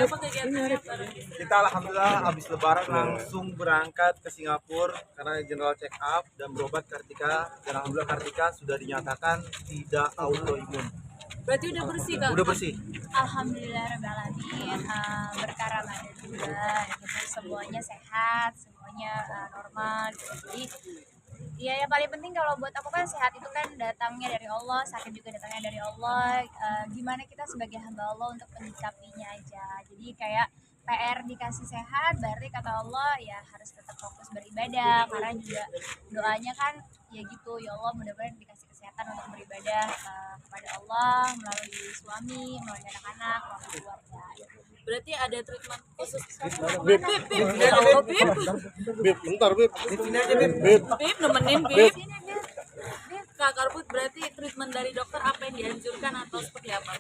apa kegiatannya bareng istri? Kita alhamdulillah habis lebaran langsung berangkat ke Singapura karena general check up dan berobat Kartika, dan alhamdulillah Kartika sudah dinyatakan tidak autoimun. Berarti udah bersih Kak? Udah bersih. Alhamdulillahirobbilalamin, berkah Ramadan juga gitu, semuanya sehat, semuanya normal gitu. Jadi ya yang paling penting kalau buat aku kan sehat itu kan datangnya dari Allah, sakit juga datangnya dari Allah. Gimana kita sebagai hamba Allah untuk menyikapinya aja. Jadi kayak PR dikasih sehat, berarti kata Allah ya harus tetap fokus beribadah, karena juga doanya kan ya gitu, ya Allah mudah-mudahan dikasih kesehatan untuk beribadah kepada Allah melalui suami, melalui anak-anak, melalui keluarga. Berarti ada treatment khusus? Bib, Ya Allah Bib, Bib, bentar Bib. Bib nemenin Bib. Kak Karbut, berarti treatment dari dokter apa yang dianjurkan atau seperti apa?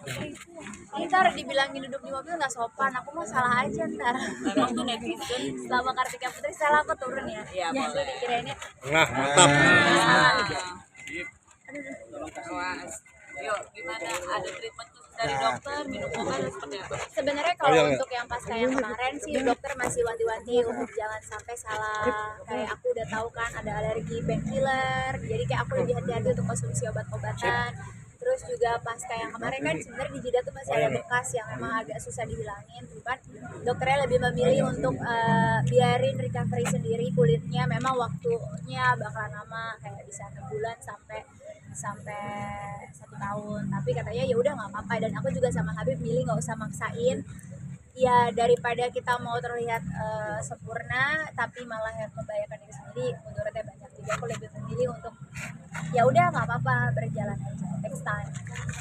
Ntar dibilangin duduk di mobil nggak sopan, aku mau salah aja ntar. Emang tuh netizen. Selama Kartika Putri salah aku turun ya. Iya, Jangan boleh. dikirainnya Nah, mantap. Awas. Yuk, gimana? Ada treatment khusus dari dokter, minum obat atau seperti apa? sebenarnya kalau untuk yang pasca yang kemarin sih dokter masih wanti-wanti untuk jangan sampai salah. Kayak aku udah tahu kan ada alergi painkiller, jadi kayak aku lebih hati-hati untuk konsumsi obat-obatan. Terus juga pasca yang kemarin kan sebenarnya di jidat tuh masih ada bekas yang emang agak susah dihilangin, cuman dokternya lebih memilih untuk biarin recovery sendiri kulitnya. Memang waktunya bakalan lama, kayak bisa 6 bulan sampai sampai 1 tahun, tapi katanya ya udah nggak apa-apa. Dan aku juga sama Habib milih nggak usah maksain ya, daripada kita mau terlihat sempurna tapi malah membahayakan diri sendiri, menurutnya banyak. Jadi aku lebih memilih untuk ya udah nggak apa-apa, berjalan aja, next time.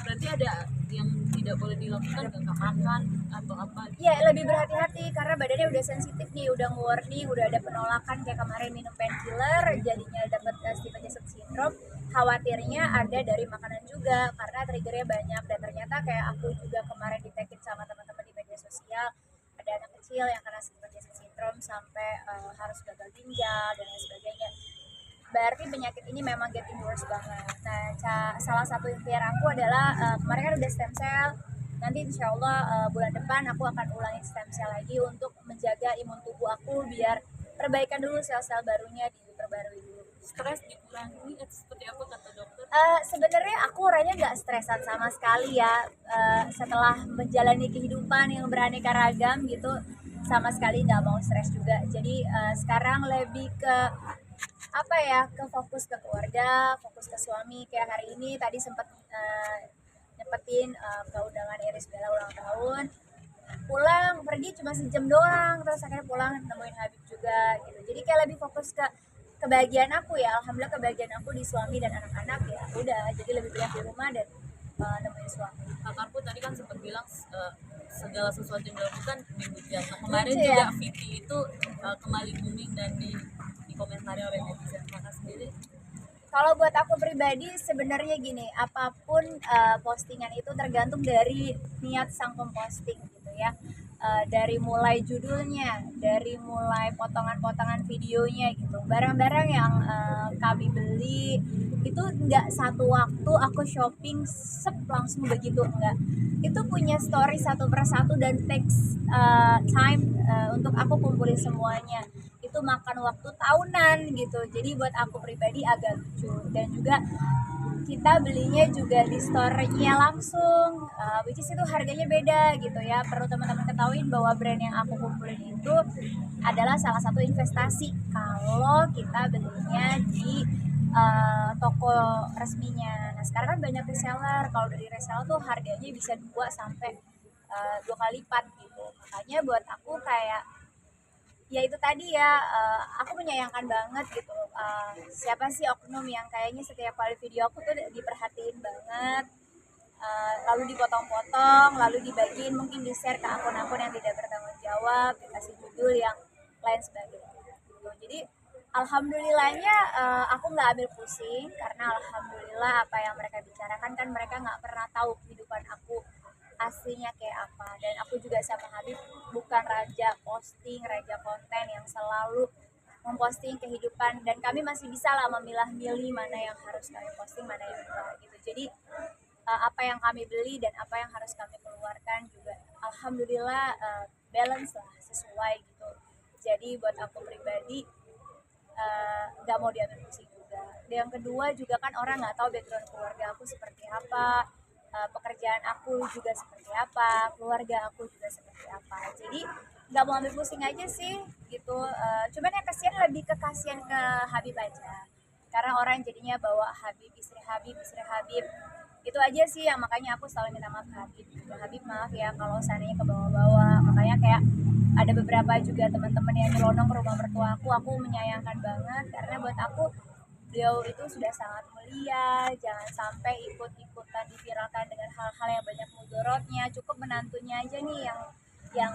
Berarti ada yang tidak boleh dilakukan, nggak makan atau apa? Ya lebih berhati-hati karena badannya udah sensitif nih, udah warning, udah ada penolakan kayak kemarin minum painkiller jadinya dapat Stevens syndrome. Khawatirnya ada dari makanan juga karena triggernya banyak, dan ternyata kayak aku juga kemarin ditekin sama teman-teman di media sosial, ada anak kecil yang kena Stevens syndrome sampai harus gagal ginjal dan lain sebagainya. Berarti penyakit ini memang getting worse banget. Nah, salah satu ikhtiar aku adalah kemarin kan udah stem cell. Nanti insya Allah bulan depan aku akan ulangi stem cell lagi untuk menjaga imun tubuh aku biar perbaikan dulu sel-sel barunya, diperbarui dulu. Stres dikurangi atau seperti apa kata dokter? Sebenarnya aku orangnya nggak stresan sama sekali ya. Setelah menjalani kehidupan yang beraneka ragam gitu, sama sekali nggak mau stres juga. Jadi sekarang lebih ke apa ya, ke fokus ke keluarga, fokus ke suami. Kayak hari ini tadi sempat nyepetin ke undangan Iris Bella ulang tahun, pulang pergi cuma sejam doang, terus akhirnya pulang nemuin Habib juga gitu. Jadi kayak lebih fokus ke kebahagiaan aku ya. Alhamdulillah kebahagiaan aku di suami dan anak-anak ya udah, jadi lebih banyak di rumah dan nemuin suami. Kak Karpu tadi kan sempat bilang segala sesuatu yang dilakukan dihujat. Nah, kemarin Lucu juga ya? Vicky itu kembali booming dan dikomentari oleh netizen. Kakak sendiri Kalau buat aku pribadi sebenarnya gini, apapun postingan itu tergantung dari niat sang pemposting gitu ya. Dari mulai judulnya, dari mulai potongan-potongan videonya gitu. Barang-barang yang kami beli itu nggak satu waktu aku shopping langsung begitu, enggak. Itu punya story satu persatu dan takes time untuk aku kumpulin semuanya. Itu makan waktu tahunan gitu. Jadi buat aku pribadi agak lucu, dan juga kita belinya juga di store-nya langsung, which is itu harganya beda gitu ya. Perlu teman-teman ketahuin bahwa brand yang aku kumpulin itu adalah salah satu investasi kalau kita belinya di toko resminya. Nah sekarang kan banyak reseller, kalau dari reseller tuh harganya bisa 2 sampai 2 kali lipat gitu. Makanya buat aku kayak ya itu tadi ya, aku menyayangkan banget gitu. Siapa sih oknum yang kayaknya setiap kali video aku tuh diperhatiin banget, lalu dipotong-potong, lalu dibagiin, mungkin di-share ke akun-akun yang tidak bertanggung jawab, dikasih judul yang lain sebagainya gitu. Jadi alhamdulillahnya aku nggak ambil pusing, karena alhamdulillah apa yang mereka bicarakan kan mereka nggak pernah tahu kehidupan aku aslinya kayak apa. Dan aku juga sama Habib bukan raja posting, raja konten yang selalu memposting kehidupan, dan kami masih bisa lah memilah-milih mana yang harus kami posting, mana yang enggak gitu. Jadi apa yang kami beli dan apa yang harus kami keluarkan juga alhamdulillah balance lah, sesuai gitu. Jadi buat aku pribadi nggak mau diambil pusing juga. Dan yang kedua juga kan orang nggak tahu background keluarga aku seperti apa, pekerjaan aku juga seperti apa, keluarga aku juga seperti apa. Jadi nggak mau ambil pusing aja sih gitu. Cuman yang kasihan lebih ke kasihan ke Habib aja. Karena orang jadinya bawa Habib, istri Habib. Itu aja sih yang makanya aku selalu minta maaf ke Habib. Habib maaf ya kalau seandainya ke bawah-bawah. Makanya kayak ada beberapa juga teman-teman yang nyelonong ke rumah mertua aku menyayangkan banget karena buat aku beliau itu sudah sangat mulia, jangan sampai ikut-ikutan diviralkan dengan hal-hal yang banyak mudorotnya. Cukup menantunya aja nih yang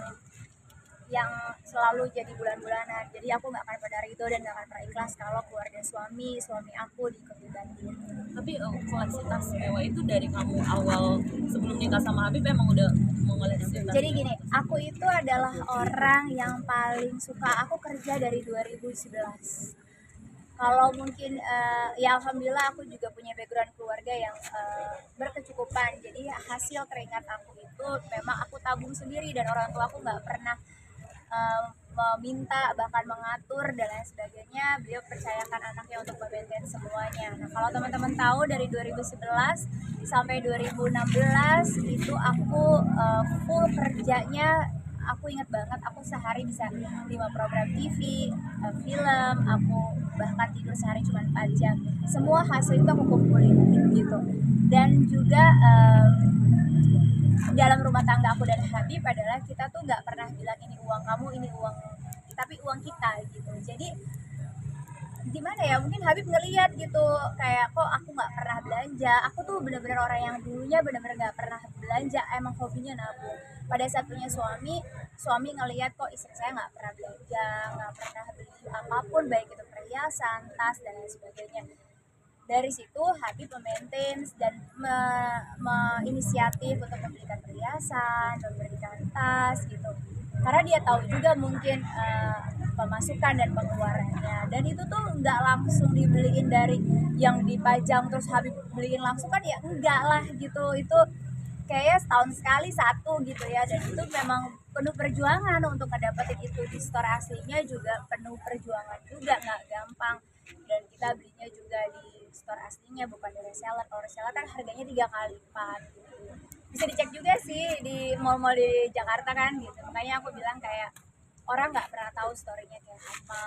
yang selalu jadi bulan-bulanan. Jadi aku nggak akan pernah ridho dan nggak akan pernah ikhlas kalau keluarga suami aku diikuti banting. Tapi koleksi tas mewah itu dari kamu awal sebelum nikah sama Habib emang udah mau ngoleksi tas? Jadi gini, aku itu adalah orang yang paling suka, aku kerja dari 2011. Kalau mungkin ya alhamdulillah aku juga punya background keluarga yang berkecukupan. Jadi hasil keringat aku itu memang aku tabung sendiri dan orang tua aku nggak pernah meminta bahkan mengatur dan lain sebagainya. Beliau percayakan anaknya untuk memaintain semuanya. Nah kalau teman-teman tahu dari 2011 sampai 2016 itu aku full kerjanya. Aku ingat banget aku sehari bisa 5 program TV, film, aku bahkan tidur sehari cuma 4 jam. Semua hasil itu aku kumpulin gitu. Dan juga dalam rumah tangga aku dan Habib adalah kita tuh nggak pernah bilang ini uang kamu, ini uang, tapi uang kita gitu. Jadi gimana ya, mungkin Habib ngelihat gitu kayak kok aku nggak pernah belanja. Aku tuh bener-bener orang yang dulunya bener-bener nggak pernah belanja, emang hobinya nabung. Pada saat punya suami ngelihat kok istri saya nggak pernah belanja, nggak pernah beli apapun, baik itu perhiasan, tas dan lain sebagainya. Dari situ Habib memaintain dan inisiatif untuk memberikan perhiasan, memberikan tas gitu. Karena dia tahu juga mungkin pemasukan dan pengeluarannya. Dan itu tuh nggak langsung dibeliin dari yang dipajang terus Habib beliin langsung kan ya enggak lah gitu. Itu kayaknya setahun sekali satu gitu ya. Dan itu memang penuh perjuangan untuk ngedapetin itu. Di store aslinya juga penuh perjuangan juga, nggak gampang. Dan kita belinya juga di store aslinya bukan di reseller. Kalau reseller kan harganya 3 kali lipat gitu. Bisa dicek juga sih di mall-mall di Jakarta kan gitu. Makanya aku bilang kayak orang nggak pernah tahu storynya kayak apa.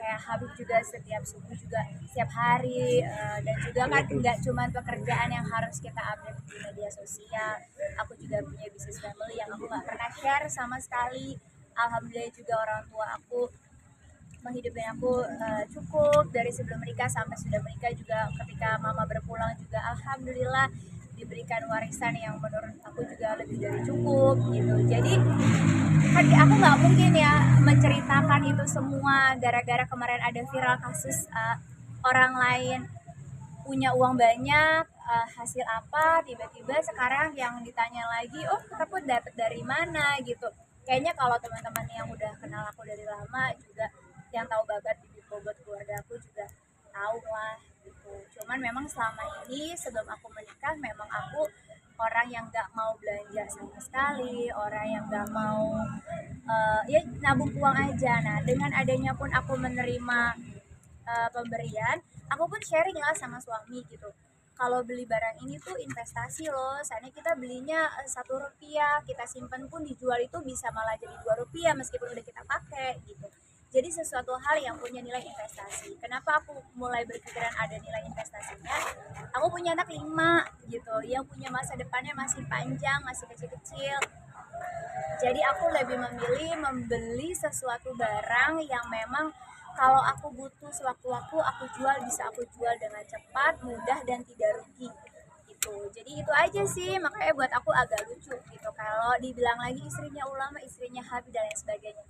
Kayak Habib juga setiap subuh juga setiap hari, dan juga kan nggak cuma pekerjaan yang harus kita update di media sosial. Aku juga punya bisnis family yang aku nggak pernah share sama sekali. Alhamdulillah juga orang tua aku menghidupi aku cukup dari sebelum menikah sampai sudah menikah juga. Ketika mama berpulang juga alhamdulillah diberikan warisan yang menurut aku juga lebih dari cukup gitu. Jadi kan aku nggak mungkin ya menceritakan itu semua gara-gara kemarin ada viral kasus orang lain punya uang banyak, hasil apa tiba-tiba sekarang yang ditanya lagi, oh kamu dapat dari mana gitu. Kayaknya kalau teman-teman yang udah kenal aku dari lama juga yang tahu babat bobot keluarga aku juga tahu lah gitu. Cuman memang selama ini sebelum aku menikah memang aku orang yang nggak mau belanja sama sekali, orang yang nggak mau ya nabung uang aja. Nah dengan adanya pun aku menerima pemberian, aku pun sharing lah sama suami gitu. Kalau beli barang ini tuh investasi loh, soalnya kita belinya Rp1, kita simpen pun dijual itu bisa malah jadi Rp2 meskipun udah kita pakai gitu. Jadi sesuatu hal yang punya nilai investasi. Kenapa aku mulai berpikiran ada nilai investasinya? Aku punya anak 5 gitu, yang punya masa depannya masih panjang, masih kecil-kecil. Jadi aku lebih memilih membeli sesuatu barang yang memang kalau aku butuh sewaktu-waktu aku jual, bisa aku jual dengan cepat, mudah dan tidak rugi gitu. Jadi itu aja sih, makanya buat aku agak lucu gitu kalau dibilang lagi istrinya ulama, istrinya Habib dan lain sebagainya.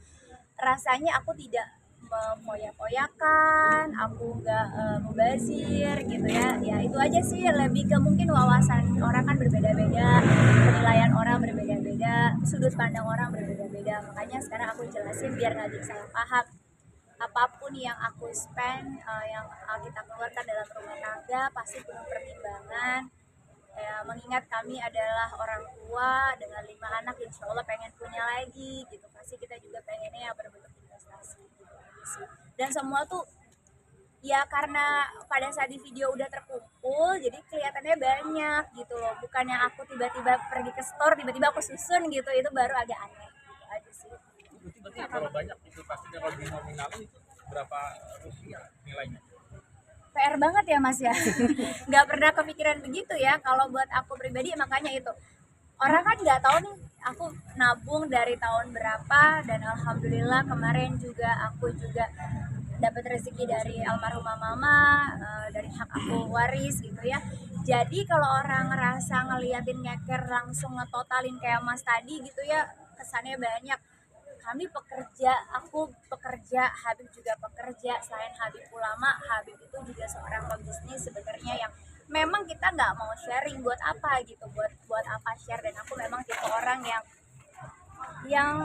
Rasanya aku tidak mempoyak-poyakan, aku nggak mubazir gitu ya. Ya itu aja sih, lebih ke mungkin wawasan orang kan berbeda-beda, penilaian orang berbeda-beda, sudut pandang orang berbeda-beda. Makanya sekarang aku jelasin biar nggak ada salah paham. Apapun yang aku spend, yang kita keluarkan dalam rumah tangga pasti penuh pertimbangan. ya, mengingat kami adalah orang tua dengan 5 anak, insya Allah pengen punya lagi gitu, pasti kita juga pengennya yang berbentuk investasi gitu aja sih. Dan semua tuh ya karena pada saat di video udah terkumpul jadi kelihatannya banyak gitu loh, bukannya aku tiba-tiba pergi ke store tiba-tiba aku susun gitu, itu baru agak aneh gitu aja sih. Berarti kalau banyak itu pasti kalau di nominal itu berapa rupiah nilainya? PR banget ya Mas ya. Nggak pernah kepikiran begitu ya kalau buat aku pribadi, makanya itu orang kan nggak tahu nih aku nabung dari tahun berapa, dan alhamdulillah kemarin juga aku juga dapat rezeki dari almarhumah mama, dari hak aku waris gitu ya. Jadi kalau orang ngerasa ngeliatin nyeker langsung ngetotalin kayak Mas tadi gitu ya, kesannya banyak. Kami pekerja, aku pekerja, Habib juga pekerja. Selain Habib ulama, Habib itu juga seorang pebisnis sebenarnya, yang memang kita nggak mau sharing buat apa gitu, buat apa share. Dan aku memang tipe orang yang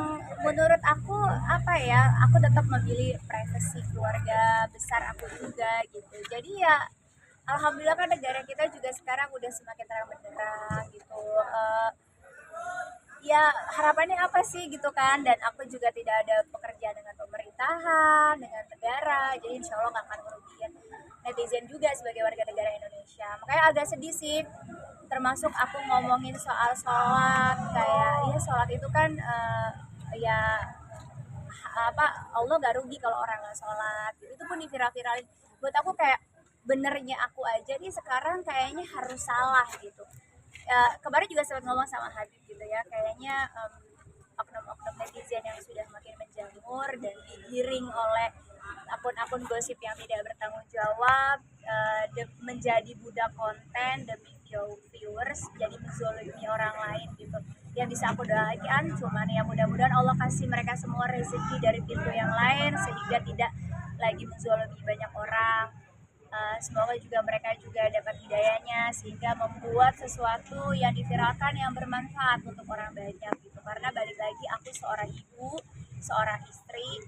menurut aku apa ya, aku tetap memilih privasi keluarga besar aku juga gitu. Jadi ya alhamdulillah kan negara kita juga sekarang udah semakin terang benderang gitu. Ya harapannya apa sih gitu kan, dan aku juga tidak ada pekerjaan dengan pemerintahan, dengan negara, jadi insya Allah nggak akan merugikan netizen juga sebagai warga negara Indonesia. Makanya agak sedih sih, termasuk aku ngomongin soal sholat, kayak ya sholat itu kan ya apa, Allah gak rugi kalau orang nggak sholat gitu. Itu pun diviral-viralin, buat aku kayak benernya aku aja nih sekarang kayaknya harus salah gitu. Kemarin juga sempat ngomong sama Habib gitu ya, kayaknya oknum-oknum netizen yang sudah makin menjamur dan digiring oleh akun-akun gosip yang tidak bertanggung jawab, menjadi budak konten demi viewers, jadi menzolimi orang lain gitu. Yang bisa aku doakan cuman ya mudah-mudahan Allah kasih mereka semua rezeki dari pintu yang lain sehingga tidak lagi menzolimi banyak orang. Semoga juga mereka juga dapat hidayahnya sehingga membuat sesuatu yang diviralkan yang bermanfaat untuk orang banyak gitu. Karena balik lagi aku seorang ibu, seorang istri,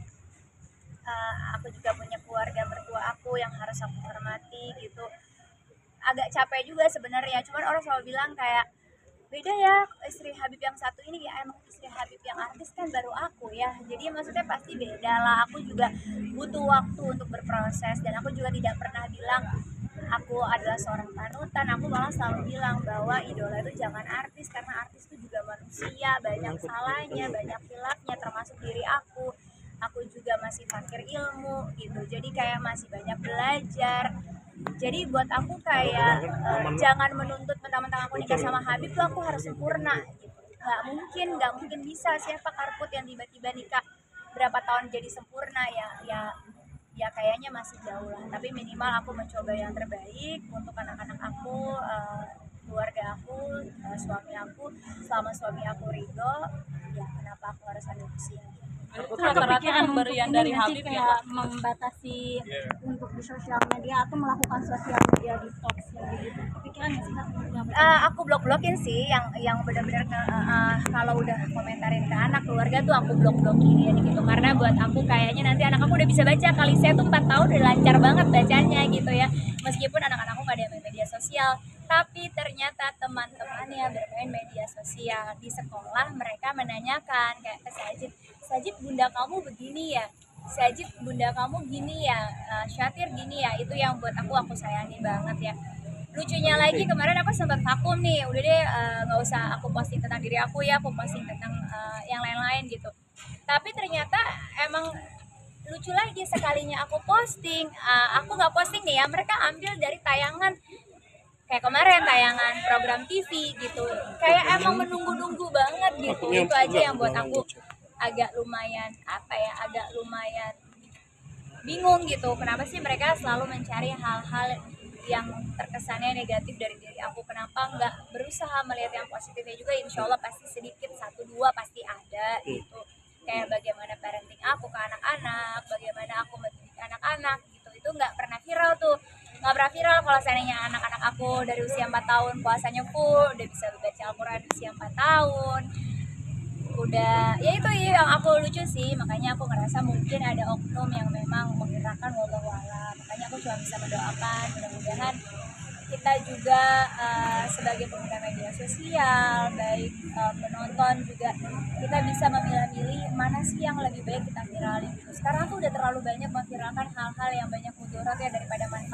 aku juga punya keluarga mertua aku yang harus aku hormati gitu. Agak capek juga sebenarnya, cuman orang selalu bilang kayak beda ya istri Habib yang satu ini, ya emang istri Habib yang artis kan baru aku ya, jadi maksudnya pasti beda lah. Aku juga butuh waktu untuk berproses, dan aku juga tidak pernah bilang aku adalah seorang panutan. Aku malah selalu bilang bahwa idola itu jangan artis, karena artis itu juga manusia, banyak salahnya, banyak hilafnya, termasuk diri aku juga masih fakir ilmu gitu, jadi kayak masih banyak belajar. Jadi buat aku kayak jangan menuntut mentang-mentang aku nikah sama Habib tuh aku harus sempurna gitu. Nggak mungkin bisa. Siapa karput yang tiba-tiba nikah berapa tahun jadi sempurna ya kayaknya masih jauh lah. Tapi minimal aku mencoba yang terbaik untuk anak-anak aku, keluarga aku, suami aku. Selama suami aku ridho, ya kenapa aku harus ada usia. Itu rata-rata pemberian dari Habib ya, kayak membatasi untuk di sosial media atau melakukan sosial media detox gitu. Kepikiran nggak sih Kak? Aku blok-blokin sih yang benar-benar kalau udah komentarin ke anak keluarga tuh aku blok-blokin gitu, karena buat aku kayaknya nanti anak aku udah bisa baca. Kali saya tuh 4 tahun udah lancar banget bacanya gitu ya, meskipun anak-anakku gak ada main media sosial, tapi ternyata teman-temannya bermain media sosial. Di sekolah mereka menanyakan kayak ke Sajid bunda kamu begini ya, Sajid bunda kamu gini ya, Syatir gini ya. Itu yang buat aku sayangi banget ya. Lucunya lagi kemarin aku sempat vakum nih, udah deh nggak usah aku posting tentang diri aku ya, aku posting tentang yang lain-lain gitu. Tapi ternyata emang lucu lagi, sekalinya aku posting, aku nggak posting nih ya, mereka ambil dari tayangan kayak kemarin tayangan program TV gitu, kayak emang menunggu-nunggu banget gitu. Itu aja yang buat aku agak lumayan bingung gitu, kenapa sih mereka selalu mencari hal-hal yang terkesannya negatif dari diri aku. Kenapa nggak berusaha melihat yang positifnya juga? Insya Allah pasti sedikit 1-2 pasti ada gitu, kayak bagaimana parenting aku ke anak-anak, bagaimana aku mendidik anak-anak gitu. Itu nggak pernah viral tuh, nggak pernah viral. Kalau seandainya anak-anak aku dari usia 4 tahun puasanya full, udah bisa baca Al-Quran usia 4 tahun, udah ya itu yang aku lucu sih. Makanya aku ngerasa mungkin ada oknum yang memang menggerakkan, wallahu a'lam. Makanya aku cuma bisa mendoakan mudah-mudahan kita juga sebagai pengguna media sosial, baik penonton juga, kita bisa memilah-milih mana sih yang lebih baik kita viralin gitu. Sekarang tuh udah terlalu banyak memviralkan hal-hal yang banyak mudarat ya daripada manfaat.